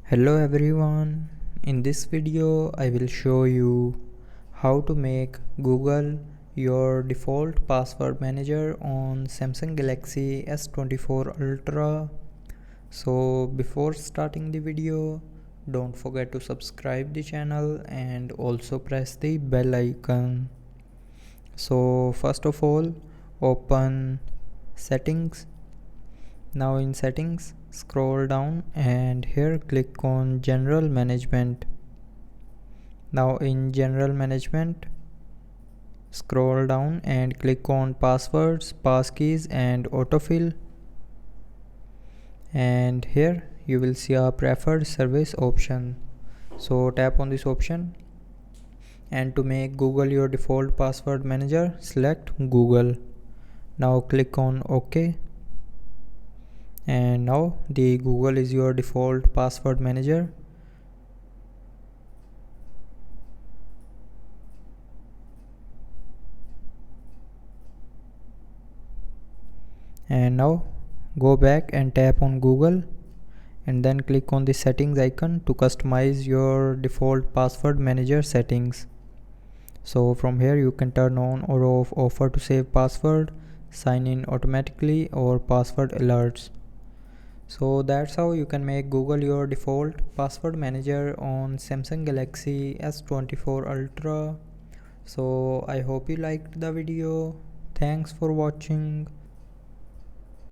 Hello everyone, in this video I will show you how to make Google your default password manager on Samsung Galaxy S24 Ultra. So before starting the video, don't forget to subscribe the channel and also press the bell icon. So first of all, open settings. Now in settings, scroll down and here click on general management. Now in general management, scroll down and click on passwords, passkeys and autofill. And here you will see a preferred service option. So tap on this option, and to make Google your default password manager, select Google. Now click on OK. And now the Google is your default password manager. And now go back and tap on Google and then click on the settings icon to customize your default password manager settings. So from here you can turn on or off offer to save password, sign in automatically, or password alerts. So that's how you can make Google your default password manager on Samsung Galaxy S24 Ultra. So I hope you liked the video. Thanks for watching.